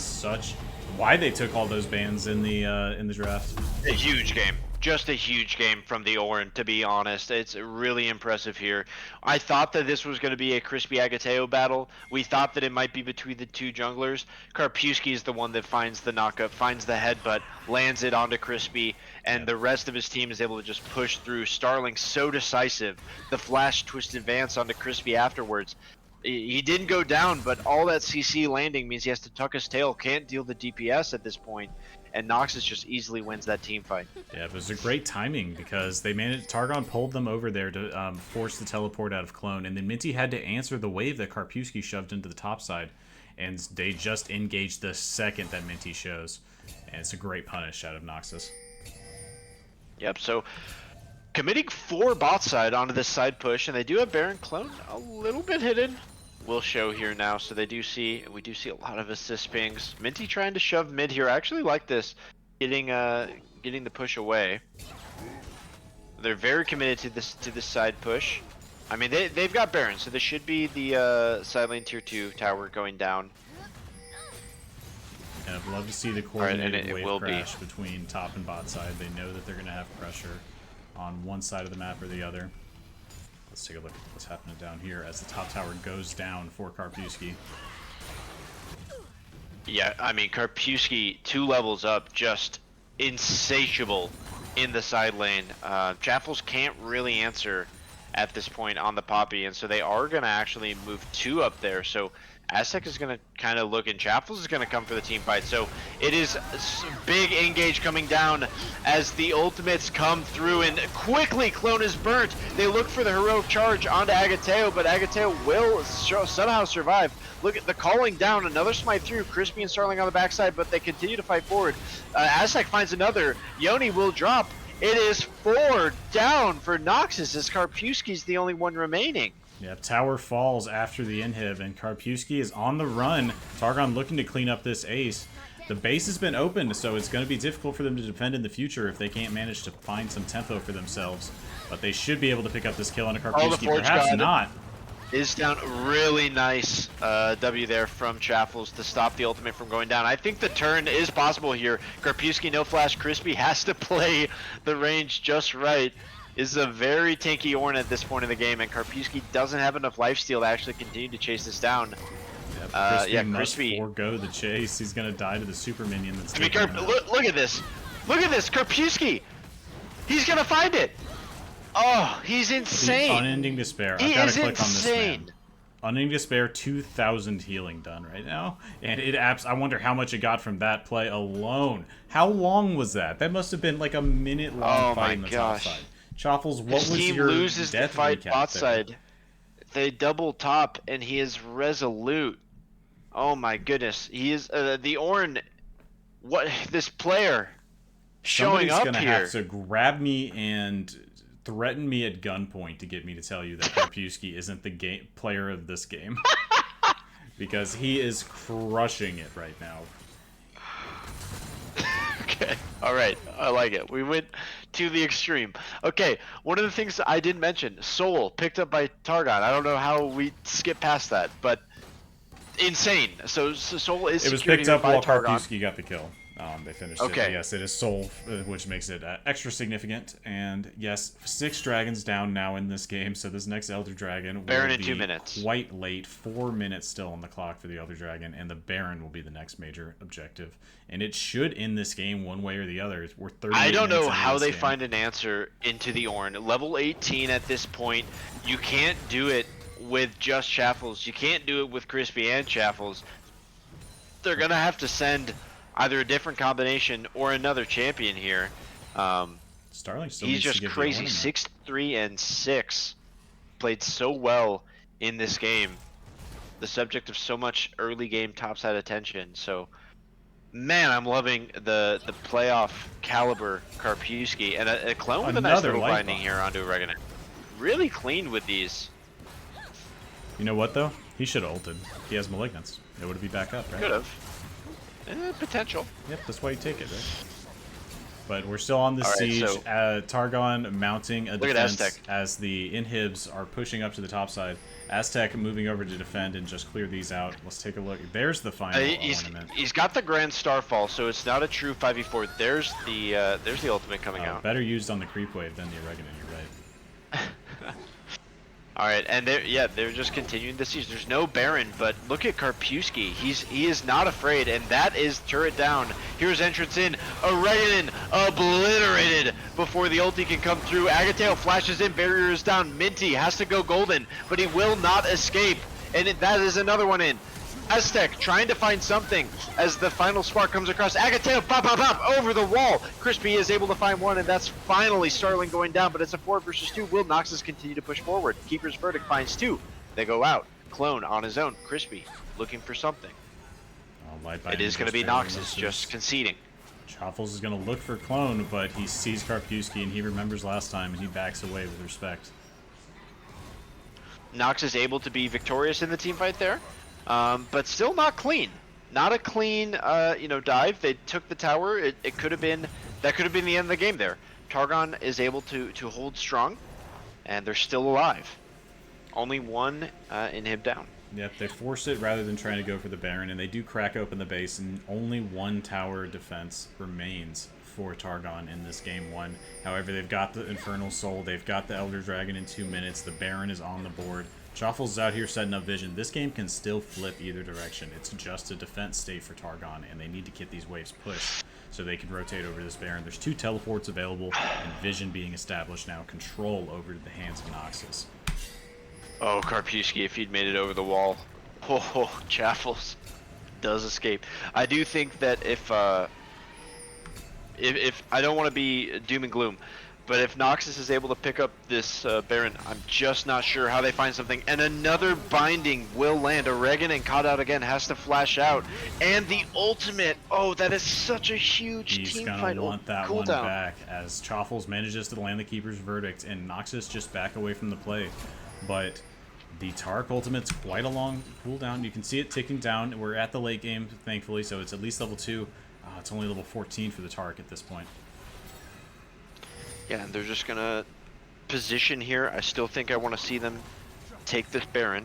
why they took all those bans in the draft. A huge game. Just a huge game from the Orin, to be honest. It's really impressive here. I thought that this was going to be a Crispy Agateo battle. We thought that it might be between the two junglers. Karpiewski is the one that finds the knockup, finds the headbutt, lands it onto Crispy, and the rest of his team is able to just push through. Starling so decisive. The flash twist advance onto Crispy afterwards. He didn't go down, but all that CC landing means he has to tuck his tail, can't deal the DPS at this point, and Noxus just easily wins that team fight. Yeah, it was a great timing because they managed. Targon pulled them over there to force the teleport out of clone, and then Minty had to answer the wave that Karpiewski shoved into the top side, and they just engaged the second that Minty shows, and it's a great punish out of Noxus. Yep, so committing 4 bot side onto this side push, and they do have Baron clone a little bit hidden. We'll show here now, so we do see a lot of assist pings. Minty trying to shove mid here. I actually like this, getting the push away. They're very committed to this side push. I mean, they've got Baron, so this should be the side lane tier 2 tower going down. And I'd love to see the coordinated wave crash between top and bot side. They know that they're going to have pressure on one side of the map or the other. Let's take a look at what's happening down here as the top tower goes down for Karpiewski. Yeah, I mean, Karpiewski 2 levels up, just insatiable in the side lane. Chaffles can't really answer at this point on the Poppy, and so they are going to actually move 2 up there. So Aztec is going to kind of look, and Chaffles is going to come for the team fight. So it is big engage coming down as the ultimates come through, and quickly clone is burnt. They look for the heroic charge onto Agateo, but Agateo will somehow survive. Look at the calling down, another smite through. Crispy and Starling on the backside, but they continue to fight forward. Aztec finds another. Yoni will drop. It is 4 down for Noxus as Karpiewski's the only one remaining. Yeah, tower falls after the inhib, and Karpiewski is on the run. Targon looking to clean up this ace. The base has been opened, so it's going to be difficult for them to defend in the future if they can't manage to find some tempo for themselves. But they should be able to pick up this kill on a Karpiewski. Perhaps not. Is down. Really nice W there from Chaffles to stop the ultimate from going down. I think the turn is possible here. Karpiewski no flash. Crispy has to play the range just right. This is a very tanky Ornn at this point in the game, and Karpiewski doesn't have enough lifesteal to actually continue to chase this down. Yeah, Crispy must forego the chase. He's gonna die to the super minion that's look at this. Look at this, Karpiewski. He's gonna find it. Oh, he's insane. The unending despair. I've got to click on this man. Unending despair, 2,000 healing done right now, and I wonder how much it got from that play alone. How long was that? That must have been like a minute-long fight in the top side. Chaffles, what was your loses death the fight recap bot there? side. They double top, and he is resolute. Oh my goodness, he is the Ornn. What this player showing Somebody's up gonna here? have to grab me and threaten me at gunpoint to get me to tell you that Karpiewski isn't the player of this game, because he is crushing it right now. Okay. All right, I like it. We went to the extreme. Okay, one of the things I didn't mention, Soul picked up by Targon. I don't know how we skip past that, but insane. So Soul is It was secured picked here up by while Targon. Karpewski got the kill. They finished it. Okay. But yes, it is Soul, which makes it extra significant. And yes, 6 dragons down now in this game. So this next Elder Dragon Baron will in be 2 minutes. quite late. 4 minutes still on the clock for the Elder Dragon, and the Baron will be the next major objective. And it should end this game one way or the other. We're 30. I don't know how they find an answer into the Ornn. Level 18 at this point. You can't do it with just Shaffles. You can't do it with Crispy and Shaffles. They're gonna have to send either a different combination or another champion here. Starling still he's needs to just give crazy. the 6-3 and 6. Played so well in this game. The subject of so much early game topside attention. So, man, I'm loving the playoff caliber Karpewski and a clone with a nice little binding here onto Reganet. Really clean with these. You know what though? He should have ulted. He has Malignance. It would be back up, right? Could have. Potential. Yep, that's why you take it, right? But we're still on the All right, siege. so Targon mounting a look at defense Aztec. as the inhibs are pushing up to the top side. Aztec moving over to defend and just clear these out. Let's take a look. There's the final ornament. He's got the Grand Starfall, so it's not a true 5v4. There's the ultimate coming out. Better used on the creep wave than the Oregano, you're right. All right, and they're just continuing the siege. There's no Baron, but look at Karpewski. He is not afraid, and that is turret down. Here's entrance in. Oregano obliterated before the ulti can come through. Agateo flashes in. Barrier is down. Minty has to go golden, but he will not escape, and that is another one in. Aztec trying to find something as the final spark comes across. Agateo, pop, pop, pop, over the wall. Crispy is able to find one, and that's finally Starling going down, but it's a 4 versus 2. Will Noxus continue to push forward? Keeper's Verdict finds 2. They go out. Clone on his own. Crispy looking for something. It is going to be Noxus just conceding. Chaffles is going to look for Clone, but he sees Karpewski, and he remembers last time, and he backs away with respect. Nox is able to be victorious in the team fight there. But still not clean. Not a clean, dive. They took the tower. It could have been the end of the game there. Targon is able to hold strong, and they're still alive. Only one inhib down. Yep, they force it rather than trying to go for the Baron, and they do crack open the base, and only one tower defense remains for Targon in this game 1. However, they've got the Infernal Soul, they've got the Elder Dragon in 2 minutes, the Baron is on the board. Chaffles is out here setting up vision. This game can still flip either direction. It's just a defense state for Targon, and they need to get these waves pushed so they can rotate over this Baron. There's 2 teleports available, and vision being established now. Control over to the hands of Noxus. Oh, Karpewski, if he'd made it over the wall. Oh, Chaffles does escape. I do think that if I don't want to be doom and gloom, but if Noxus is able to pick up this Baron, I'm just not sure how they find something. And another binding will land. Oregano and caught out again, has to flash out. And the ultimate, oh, that is such a huge team fight. He's gonna want that one back as Chaffles manages to land the Keeper's Verdict, and Noxus just back away from the play. But the Tark ultimate's quite a long cooldown. You can see it ticking down. We're at the late game, thankfully, so it's at least level 2. It's only level 14 for the Tark at this point. Yeah, and they're just gonna position here. I still think I want to see them take this Baron.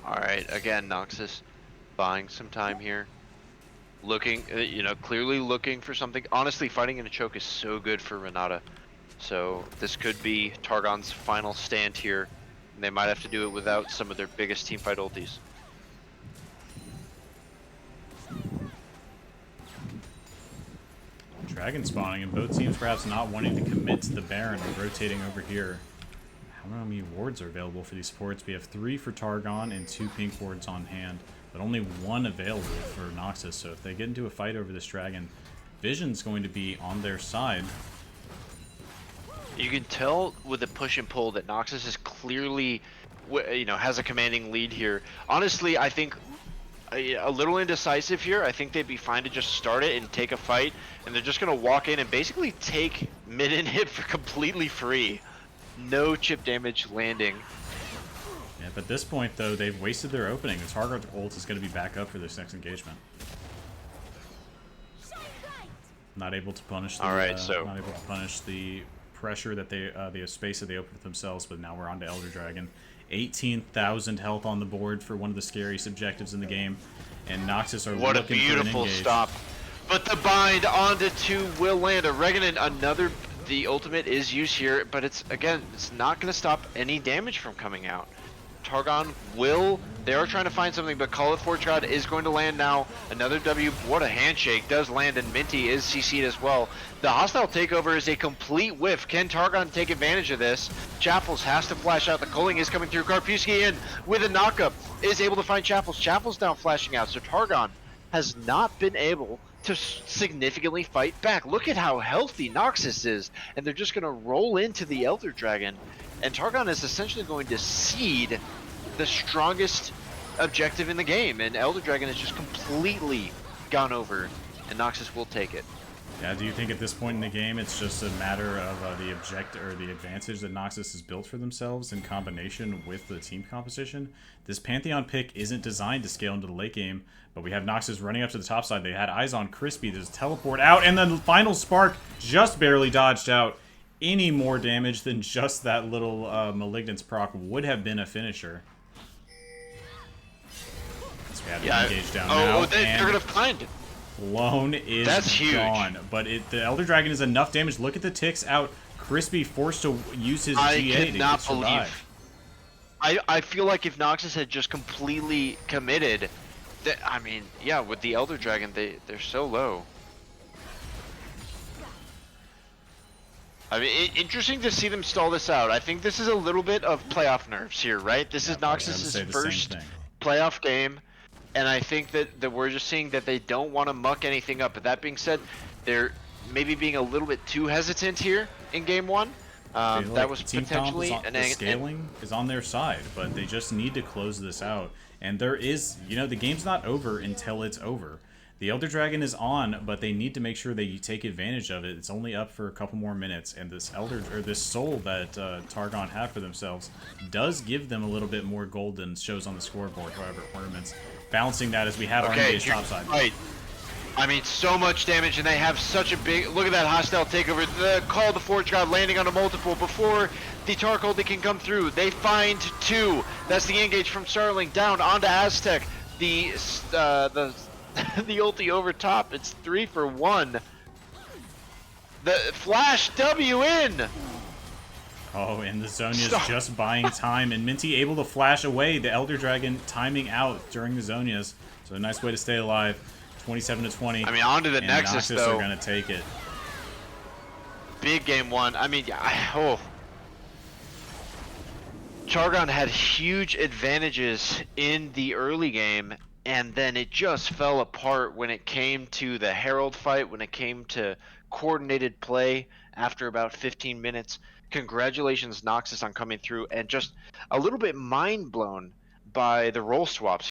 Alright, again, Noxus buying some time here. Looking, clearly looking for something. Honestly, fighting in a choke is so good for Renata. So this could be Targon's final stand here. They might have to do it without some of their biggest teamfight ultis. Dragon spawning, and both teams perhaps not wanting to commit to the Baron and rotating over here. How many wards are available for these supports? We have 3 for Targon and 2 pink wards on hand, but only 1 available for Noxus. So if they get into a fight over this dragon, Vision's going to be on their side. You can tell with the push and pull that Noxus is clearly, has a commanding lead here. Honestly, I think a little indecisive here. I think they'd be fine to just start it and take a fight, and they're just going to walk in and basically take mid and hit for completely free. No chip damage landing. Yep, At this point, though, they've wasted their opening. The Targon ult is going to be back up for this next engagement. Not able to punish the, not able to punish the pressure that they, the space that they opened for themselves, but now we're on to Elder Dragon. 18,000 health on the board for one of the scariest objectives in the game, and Noxus are looking for an engage. What a beautiful stop. But the bind onto 2 will land. A Revenant, another, the ultimate is used here, but it's, again, it's not going to stop any damage from coming out. Targon will, they are trying to find something, but Call of Forge God is going to land now. Another W, what a handshake, does land, and Minty is CC'd as well. The hostile takeover is a complete whiff. Can Targon take advantage of this? Chappels has to flash out. The culling is coming through. Karpusky in with a knockup, is able to find Chappels. Chappels now flashing out, so Targon has not been able to significantly fight back. Look at how healthy Noxus is, and they're just going to roll into the Elder Dragon, and Targon is essentially going to cede the strongest objective in the game, and Elder Dragon has just completely gone over, and Noxus will take it. Yeah, do you think at this point in the game it's just a matter of the advantage that Noxus has built for themselves in combination with the team composition? This Pantheon pick isn't designed to scale into the late game, but we have Noxus running up to the top side. They had eyes on Crispy. There's teleport out, and then the final spark just barely dodged out. Any more damage than just that little Malignance proc would have been a finisher. So we have to engage down now. They're going to find it. Lone is gone, but the Elder Dragon is enough damage. Look at the ticks out. Crispy forced to use his GA to survive. I feel like if Noxus had just completely committed, I mean, yeah, with the Elder Dragon, they're so low. I mean, interesting to see them stall this out. I think this is a little bit of playoff nerves here, right? This is Noxus's first playoff game. And I think that we're just seeing that they don't want to muck anything up. But that being said, they're maybe being a little bit too hesitant here in game 1. That was potentially the scaling is on their side, but they just need to close this out. And there is, you know, the game's not over until it's over. The Elder Dragon is on, but they need to make sure they take advantage of it. It's only up for a couple more minutes, and this this soul that Targon had for themselves does give them a little bit more gold than shows on the scoreboard. However, ornaments balancing that as we have our engaged topside. Right. I mean, so much damage, and they have such a big. Look at that hostile takeover. The Call of the Forge God landing on a multiple before the Tarkholdy can come through. They find 2. That's the engage from Starling down onto Aztec. The the ulti over top. It's 3 for 1. The flash W in. Oh, and the Zhonya's just buying time, and Minty able to flash away. The Elder Dragon timing out during the Zhonya's. So a nice way to stay alive. 27-20. I mean, on to the Nexus, though. Noxus are going to take it. Big game 1. I mean, Targon had huge advantages in the early game, and then it just fell apart when it came to the Herald fight, when it came to coordinated play after about 15 minutes. Congratulations, Noxus, on coming through, and just a little bit mind blown by the role swaps.